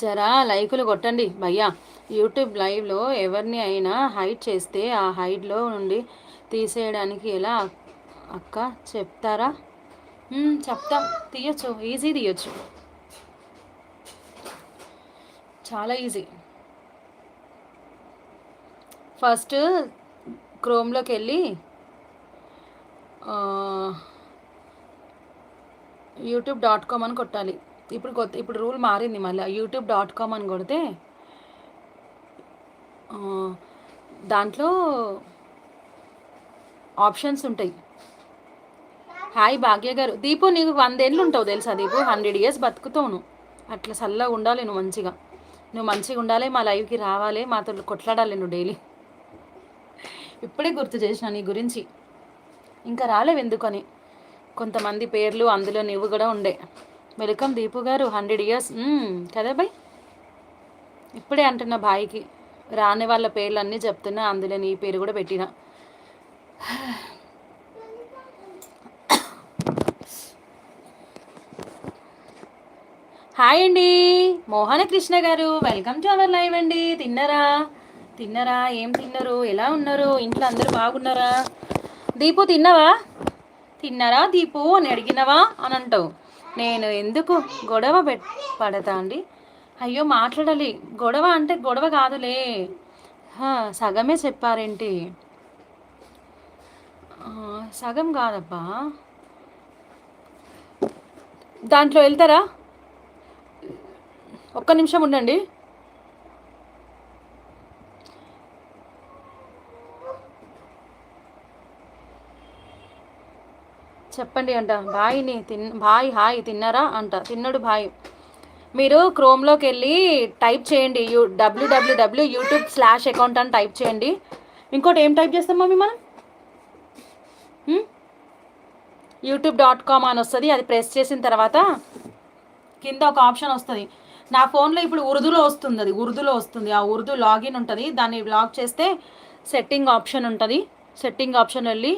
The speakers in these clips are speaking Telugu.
జరా లైకులు కొట్టండి భయ్యా. యూట్యూబ్ లైవ్లో ఎవరిని అయినా హైడ్ చేస్తే ఆ హైడ్లో నుండి తీసేయడానికి ఎలా అక్క చెప్తారా? చెప్తా. తీయచ్చు, ఈజీ తీయచ్చు, చాలా ఈజీ. ఫస్ట్ క్రోమ్లోకి వెళ్ళి youtube.com అని కొట్టాలి. ఇప్పుడు రూల్ మారింది, మళ్ళీ youtube.com అని కొడితే దాంట్లో ఆప్షన్స్ ఉంటాయి. హాయ్ భాగ్య గారు. దీపు నీకు 100 ఏళ్ళు ఉంటావు తెలుసా దీపు? 100 years బతుకుతావు నువ్వు. అట్లా చల్లగా ఉండాలి నువ్వు, మంచిగా ఉండాలి. మా లైవ్కి రావాలి, మాతో కొట్లాడాలి నువ్వు డైలీ. ఇప్పుడే గుర్తు చేసిన నీ గురించి, ఇంకా రాలేవు ఎందుకని. కొంతమంది పేర్లు అందులో నువ్వు కూడా ఉండే. వెల్కమ్ దీపు గారు, 100 years కదా బాయ్. ఇప్పుడే అంటున్నా బాయ్కి, రాని వాళ్ళ పేర్లు అన్నీ చెప్తున్నా, అందులో నీ పేరు కూడా పెట్టిన. హాయ్ అండి మోహన కృష్ణ గారు, వెల్కమ్ టు అవర్ లైవ్ అండి. తిన్నారా? ఏం తిన్నారు? ఎలా ఉన్నారు? ఇంట్లో అందరూ బాగున్నారా? దీపు తిన్నారా దీపు అని అడిగినవా అని అంటావు. నేను ఎందుకు గొడవ పడతా అండి? అయ్యో మాట్లాడాలి. గొడవ అంటే గొడవ కాదులే, సగమే చెప్పారేంటి? సగం కాదబ్బా, దాంట్లో వెళ్తారా? ఒక్క నిమిషం ఉండండి. చెప్పండి అంట. బాయ్ హాయ్ తిన్నారా అంట. తిన్నాడు బాయ్. మీరు క్రోమ్లోకి వెళ్ళి టైప్ చేయండి www.youtube/account అని టైప్ చేయండి. ఇంకోటి ఏం టైప్ చేస్తాం మమ్మీ మనం? youtube.com అని వస్తుంది. అది ప్రెస్ చేసిన తర్వాత కింద ఒక ఆప్షన్ వస్తుంది. నా ఫోన్లో ఇప్పుడు ఉర్దూలో వస్తుంది. ఆ ఉర్దూ లాగిన్ ఉంటుంది. దాన్ని లాక్ చేస్తే సెట్టింగ్ ఆప్షన్ ఉంటుంది. సెట్టింగ్ ఆప్షన్ వెళ్ళి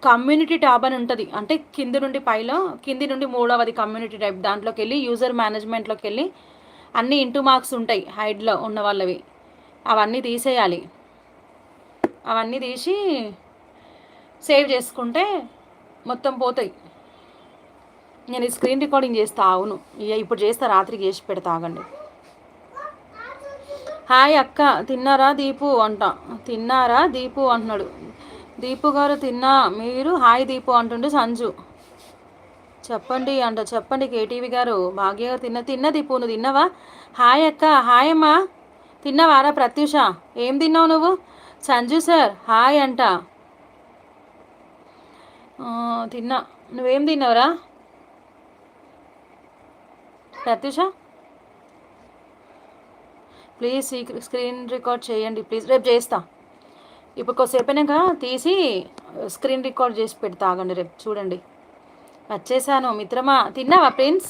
కమ్యూనిటీ ట్యాబ్ అని ఉంటుంది. అంటే కింది నుండి 3వది కమ్యూనిటీ ట్యాబ్. దాంట్లోకి వెళ్ళి యూజర్ మేనేజ్మెంట్లోకి వెళ్ళి అన్ని ఇంటూ మార్క్స్ ఉంటాయి హైడ్లో ఉన్న వాళ్ళవి, అవన్నీ తీసేయాలి. అవన్నీ తీసి సేవ్ చేసుకుంటే మొత్తం పోతాయి. నేను ఈ స్క్రీన్ రికార్డింగ్ చేస్తా. అవును, ఇప్పుడు చేస్తా, రాత్రికి చేసి పెడతా, ఆగండి. హాయ్ అక్క తిన్నారా దీపు అంట. తిన్నారా దీపు అంటున్నాడు. దీపు గారు తిన్నా, మీరు హాయ్ దీపు అంటుండే సంజు. చెప్పండి అంట. చెప్పండి కేటీవీ గారు. భాగ్య గారు తిన్న దీపు, నువ్వు తిన్నావా? హాయ్ అక్క. హాయ్ అమ్మా. తిన్నావారా ప్రత్యూష? ఏం తిన్నావు నువ్వు? సంజు సార్ హాయ్ అంట. తిన్నా. నువ్వేం తిన్నావురా ప్రత్యూష? ప్లీజ్ స్క్రీన్ రికార్డ్ చేయండి ప్లీజ్. రేపు చేస్తా. ఇప్పుడు కొద్దిసేపైనాక తీసి స్క్రీన్ రికార్డ్ చేసి పెడతా, ఆగండి. రేపు చూడండి. వచ్చేసాను మిత్రమా. తిన్నావా ప్రిన్స్?